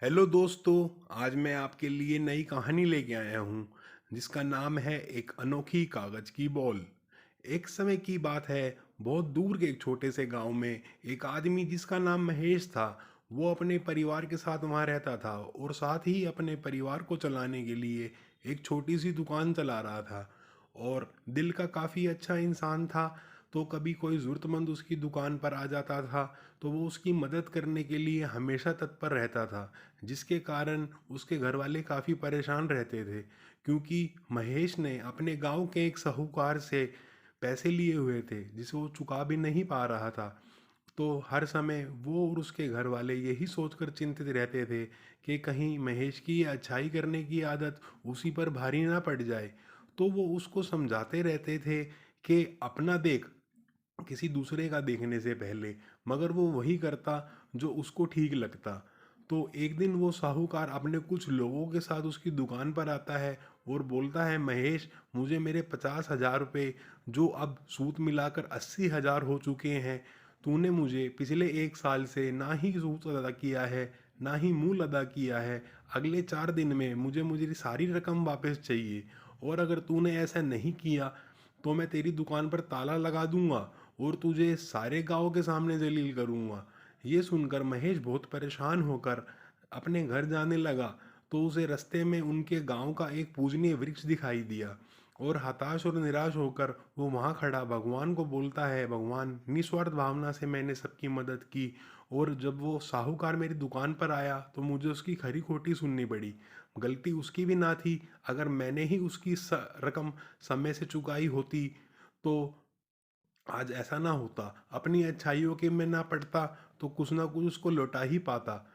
Hello दोस्तों। आज मैं आपके लिए नई कहानी लेके आया हूँ जिसका नाम है एक अनोखी कागज की बॉल। एक समय की बात है, बहुत दूर के एक छोटे से गांव में एक आदमी जिसका नाम महेश था। वो अपने परिवार के साथ वहाँ रहता था और साथ ही अपने परिवार को चलाने के लिए एक छोटी सी दुकान चला रहा था। और दिल का काफ़ी अच्छा इंसान था। तो कभी कोई ज़रूरतमंद उसकी दुकान पर आ जाता था तो वो उसकी मदद करने के लिए हमेशा तत्पर रहता था, जिसके कारण उसके घर वाले काफ़ी परेशान रहते थे क्योंकि महेश ने अपने गांव के एक साहूकार से पैसे लिए हुए थे जिसे वो चुका भी नहीं पा रहा था। तो हर समय वो और उसके घर वाले यही सोचकर चिंतित रहते थे कि कहीं महेश की ये अच्छाई करने की आदत उसी पर भारी ना पड़ जाए। तो वो उसको समझाते रहते थे कि अपना देख किसी दूसरे का देखने से पहले, मगर वो वही करता जो उसको ठीक लगता। तो एक दिन वो साहूकार अपने कुछ लोगों के साथ उसकी दुकान पर आता है और बोलता है, महेश, मुझे मेरे 50,000 रुपये, जो अब सूद मिलाकर 80,000 हो चुके हैं, तूने मुझे पिछले एक साल से ना ही सूद अदा किया है ना ही मूल अदा किया है। अगले 4 दिन में मुझे मुझे सारी रकम वापस चाहिए, और अगर तूने ऐसा नहीं किया तो मैं तेरी दुकान पर ताला लगा दूंगा और तुझे सारे गांव के सामने जलील करूंगा। ये सुनकर महेश बहुत परेशान होकर अपने घर जाने लगा। तो उसे रास्ते में उनके गांव का एक पूजनीय वृक्ष दिखाई दिया, और हताश और निराश होकर वो वहाँ खड़ा भगवान को बोलता है, भगवान, निस्वार्थ भावना से मैंने सबकी मदद की, और जब वो साहूकार मेरी दुकान पर आया तो मुझे उसकी खरी खोटी सुननी पड़ी। गलती उसकी भी ना थी। अगर मैंने ही उसकी रकम समय से चुकाई होती तो आज ऐसा ना होता। अपनी अच्छाइयों के में ना पड़ता तो कुछ ना कुछ उसको लौटा ही पाता,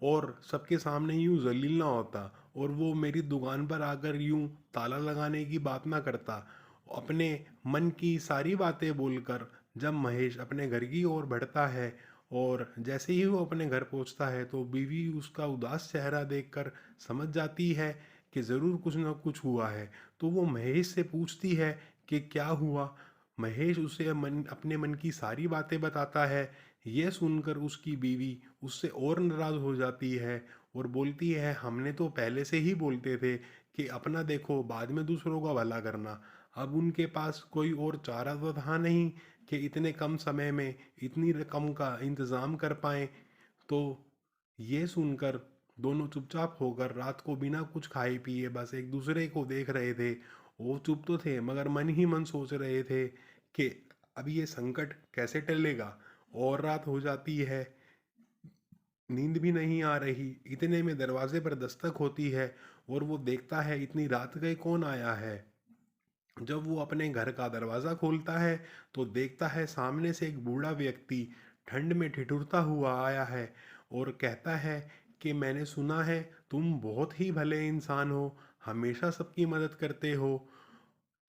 और सबके सामने यूं जलील ना होता, और वो मेरी दुकान पर आकर यूं ताला लगाने की बात ना करता। अपने मन की सारी बातें बोलकर जब महेश अपने घर की ओर बढ़ता है, और जैसे ही वो अपने घर पहुंचता है तो बीवी उसका उदास चेहरा देखकर समझ जाती है कि ज़रूर कुछ ना कुछ हुआ है। तो वो महेश से पूछती है कि क्या हुआ। महेश उसे अपने मन की सारी बातें बताता है। यह सुनकर उसकी बीवी उससे और नाराज हो जाती है और बोलती है, हमने तो पहले से ही बोलते थे कि अपना देखो, बाद में दूसरों का भला करना। अब उनके पास कोई और चारा तो था नहीं कि इतने कम समय में इतनी रकम का इंतज़ाम कर पाए। तो ये सुनकर दोनों चुपचाप होकर रात को बिना कुछ खाए पिए बस एक दूसरे को देख रहे थे। वो चुप तो थे मगर मन ही मन सोच रहे थे कि अब ये संकट कैसे टलेगा। और रात हो जाती है, नींद भी नहीं आ रही। इतने में दरवाजे पर दस्तक होती है और वो देखता है इतनी रात गए कौन आया है। जब वो अपने घर का दरवाज़ा खोलता है तो देखता है सामने से एक बूढ़ा व्यक्ति ठंड में ठिठुरता हुआ आया है और कहता है कि मैंने सुना है तुम बहुत ही भले इंसान हो, हमेशा सबकी मदद करते हो।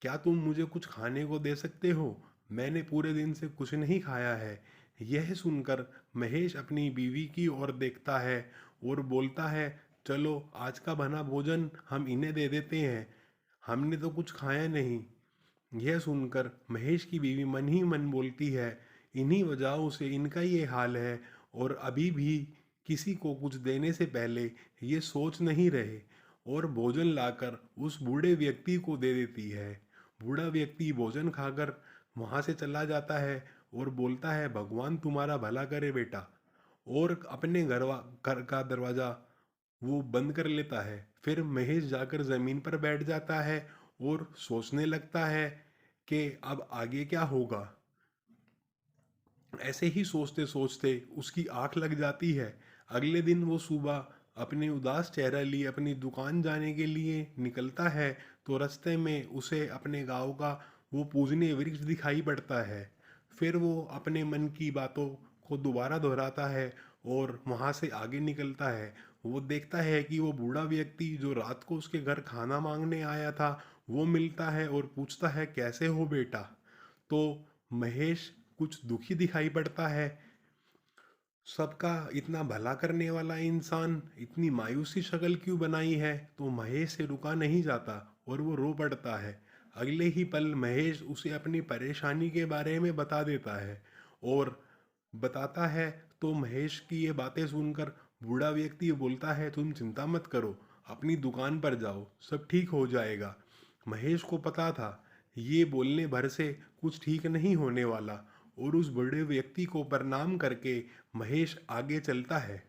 क्या तुम मुझे कुछ खाने को दे सकते हो? मैंने पूरे दिन से कुछ नहीं खाया है। यह सुनकर महेश अपनी बीवी की ओर देखता है और बोलता है, चलो आज का बना भोजन हम इन्हें दे देते हैं, हमने तो कुछ खाया नहीं। यह सुनकर महेश की बीवी मन ही मन बोलती है, इन्हीं वजहों से इनका ये हाल है, और अभी भी किसी को कुछ देने से पहले ये सोच नहीं रहे, और भोजन लाकर उस बूढ़े व्यक्ति को दे देती है। बूढ़ा व्यक्ति भोजन खाकर वहाँ से चला जाता है और बोलता है, भगवान तुम्हारा भला करे बेटा, और अपने घर का दरवाज़ा वो बंद कर लेता है। फिर महेश जाकर ज़मीन पर बैठ जाता है और सोचने लगता है कि अब आगे क्या होगा। ऐसे ही सोचते सोचते उसकी आंख लग जाती है। अगले दिन वो सुबह अपने उदास चेहरा लिए अपनी दुकान जाने के लिए निकलता है तो रास्ते में उसे अपने गांव का वो पूजनीय वृक्ष दिखाई पड़ता है। फिर वो अपने मन की बातों को दोबारा दोहराता है और वहाँ से आगे निकलता है। वो देखता है कि वो बूढ़ा व्यक्ति जो रात को उसके घर खाना मांगने आया था वो मिलता है और पूछता है, कैसे हो बेटा? तो महेश कुछ दुखी दिखाई पड़ता है। सबका इतना भला करने वाला इंसान इतनी मायूसी शक्ल क्यों बनाई है? तो महेश से रुका नहीं जाता और वो रो पड़ता है। अगले ही पल महेश उसे अपनी परेशानी के बारे में बता देता है, और बताता है तो महेश की ये बातें सुनकर बूढ़ा व्यक्ति बोलता है, तुम चिंता मत करो, अपनी दुकान पर जाओ, सब ठीक हो जाएगा। महेश को पता था ये बोलने भर से कुछ ठीक नहीं होने वाला, और उस बूढ़े व्यक्ति को प्रणाम करके महेश आगे चलता है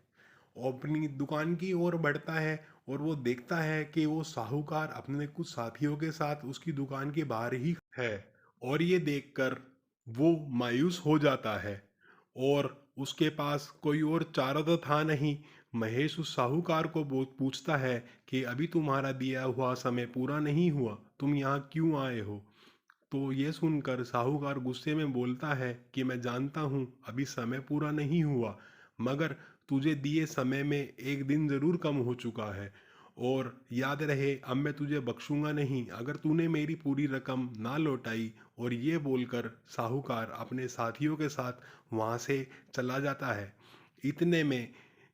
और अपनी दुकान की ओर बढ़ता है। और वो देखता है कि वो साहूकार अपने कुछ साथियों के साथ उसकी दुकान के बाहर ही है, और ये देखकर वो मायूस हो जाता है। और उसके पास कोई और चारा तो था नहीं। महेश उस साहूकार को पूछता है कि अभी तुम्हारा दिया हुआ समय पूरा नहीं हुआ, तुम यहाँ क्यों आए हो? तो ये सुनकर साहूकार गुस्से में बोलता है कि मैं जानता हूँ अभी समय पूरा नहीं हुआ, मगर तुझे दिए समय में एक दिन जरूर कम हो चुका है। और याद रहे, अब मैं तुझे बख्शूंगा नहीं अगर तूने मेरी पूरी रकम ना लौटाई। और ये बोलकर साहूकार अपने साथियों के साथ वहाँ से चला जाता है। इतने में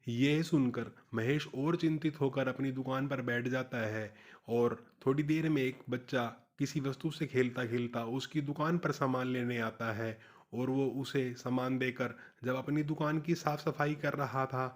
यह सुनकर महेश और चिंतित होकर अपनी दुकान पर बैठ जाता है। और थोड़ी देर में एक बच्चा किसी वस्तु से खेलता खेलता उसकी दुकान पर सामान लेने आता है, और वो उसे सामान देकर जब अपनी दुकान की साफ सफाई कर रहा था,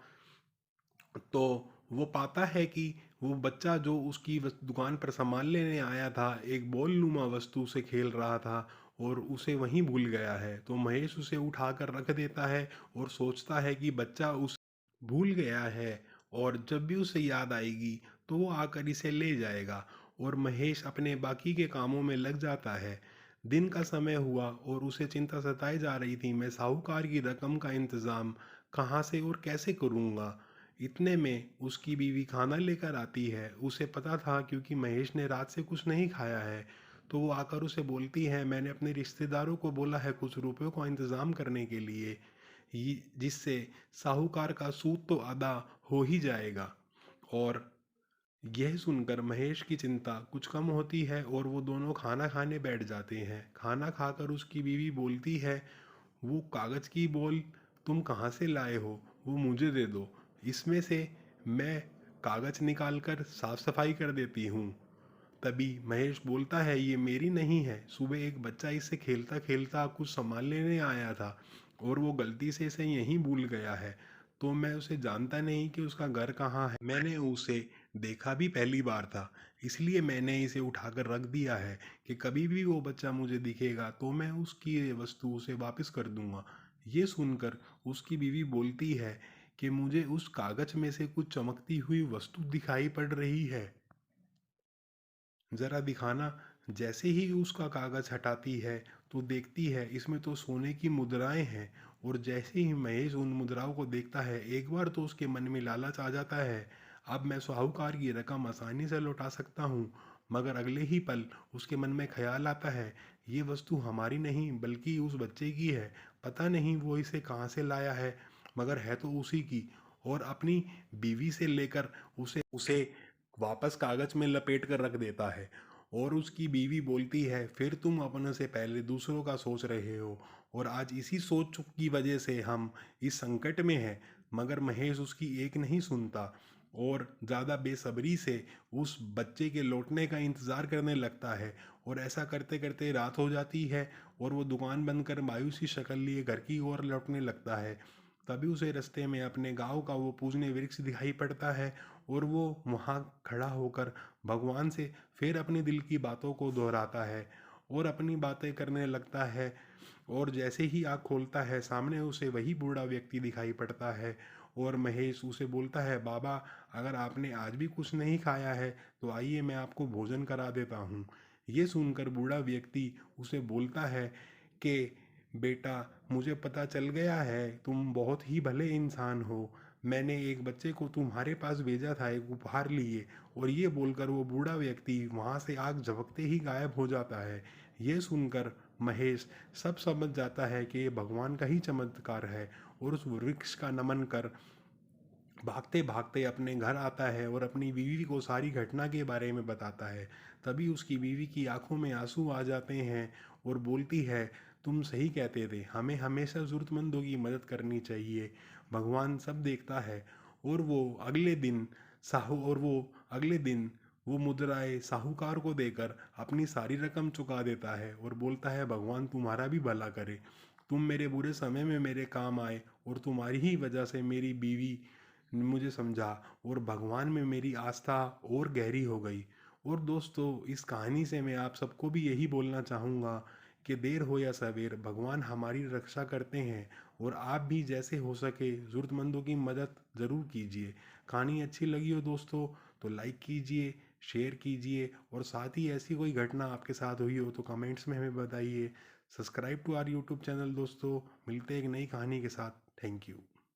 तो वो पाता है कि वो बच्चा जो उसकी दुकान पर सामान लेने आया था एक बॉल नुमा वस्तु से खेल रहा था, और उसे वहीं भूल गया है। तो महेश उसे उठाकर रख देता है और सोचता है कि बच्चा उस भूल गया है, और जब भी उसे याद आएगी तो वो आकर इसे ले जाएगा। और महेश अपने बाकी के कामों में लग जाता है। दिन का समय हुआ और उसे चिंता सताई जा रही थी, मैं साहूकार की रकम का इंतज़ाम कहाँ से और कैसे करूँगा। इतने में उसकी बीवी खाना लेकर आती है। उसे पता था क्योंकि महेश ने रात से कुछ नहीं खाया है। तो वो आकर उसे बोलती है, मैंने अपने रिश्तेदारों को बोला है कुछ रुपयों का इंतज़ाम करने के लिए, जिससे साहूकार का सूद तो अदा हो ही जाएगा। और यह सुनकर महेश की चिंता कुछ कम होती है और वो दोनों खाना खाने बैठ जाते हैं। खाना खाकर उसकी बीवी बोलती है, वो कागज़ की बॉल तुम कहाँ से लाए हो, वो मुझे दे दो, इसमें से मैं कागज़ निकाल कर साफ सफाई कर देती हूँ। तभी महेश बोलता है, ये मेरी नहीं है, सुबह एक बच्चा इससे खेलता खेलता कुछ सामान लेने आया था और वो गलती से इसे यहीं भूल गया है। तो मैं उसे जानता नहीं कि उसका घर कहाँ है, मैंने उसे देखा भी पहली बार था, इसलिए मैंने इसे उठाकर रख दिया है कि कभी भी वो बच्चा मुझे दिखेगा तो मैं उसकी ये वस्तु उसे वापस कर दूंगा। ये सुनकर उसकी बीवी बोलती है कि मुझे उस कागज में से कुछ चमकती हुई वस्तु दिखाई पड़ रही है, जरा दिखाना। जैसे ही उसका कागज हटाती है तो देखती है इसमें तो सोने की मुद्राएं हैं। और जैसे ही महेश उन मुद्राओं को देखता है एक बार तो उसके मन में लालच आ जाता है, अब मैं साहूकार की रकम आसानी से लौटा सकता हूँ। मगर अगले ही पल उसके मन में ख्याल आता है, ये वस्तु हमारी नहीं बल्कि उस बच्चे की है, पता नहीं वो इसे कहाँ से लाया है, मगर है तो उसी की। और अपनी बीवी से लेकर उसे उसे वापस कागज में लपेट कर रख देता है। और उसकी बीवी बोलती है, फिर तुम अपने से पहले दूसरों का सोच रहे हो, और आज इसी सोच की वजह से हम इस संकट में हैं। मगर महेश उसकी एक नहीं सुनता और ज़्यादा बेसब्री से उस बच्चे के लौटने का इंतज़ार करने लगता है। और ऐसा करते करते रात हो जाती है और वो दुकान बंद कर मायूसी शक्ल लिए घर की ओर लौटने लगता है। तभी उसे रास्ते में अपने गांव का वो पूजनीय वृक्ष दिखाई पड़ता है, और वो वहाँ खड़ा होकर भगवान से फिर अपने दिल की बातों को दोहराता है और अपनी बातें करने लगता है। और जैसे ही आँख खोलता है सामने उसे वही बूढ़ा व्यक्ति दिखाई पड़ता है। और महेश उसे बोलता है, बाबा अगर आपने आज भी कुछ नहीं खाया है तो आइए मैं आपको भोजन करा देता हूँ। ये सुनकर बूढ़ा व्यक्ति उसे बोलता है कि बेटा, मुझे पता चल गया है तुम बहुत ही भले इंसान हो, मैंने एक बच्चे को तुम्हारे पास भेजा था एक उपहार लिए। और ये बोलकर वो बूढ़ा व्यक्ति वहाँ से आग झपकते ही गायब हो जाता है। ये सुनकर महेश सब समझ जाता है कि ये भगवान का ही चमत्कार है, और उस वृक्ष का नमन कर भागते भागते अपने घर आता है और अपनी बीवी को सारी घटना के बारे में बताता है। तभी उसकी बीवी की आंखों में आंसू आ जाते हैं और बोलती है, तुम सही कहते थे, हमें हमेशा ज़रूरतमंदों की मदद करनी चाहिए, भगवान सब देखता है। और वो अगले दिन वो मुद्राएं साहूकार को देकर अपनी सारी रकम चुका देता है और बोलता है, भगवान तुम्हारा भी भला करे, तुम मेरे बुरे समय में मेरे काम आए और तुम्हारी ही वजह से मेरी बीवी मुझे समझा और भगवान में मेरी आस्था और गहरी हो गई। और दोस्तों, इस कहानी से मैं आप सबको भी यही बोलना चाहूँगा कि देर हो या सवेर भगवान हमारी रक्षा करते हैं। और आप भी जैसे हो सके ज़रूरतमंदों की मदद ज़रूर कीजिए। कहानी अच्छी लगी हो दोस्तों तो लाइक कीजिए, शेयर कीजिए, और साथ ही ऐसी कोई घटना आपके साथ हुई हो तो कमेंट्स में हमें बताइए। Subscribe to our YouTube channel दोस्तों। मिलते हैं एक नई कहानी के साथ। Thank you.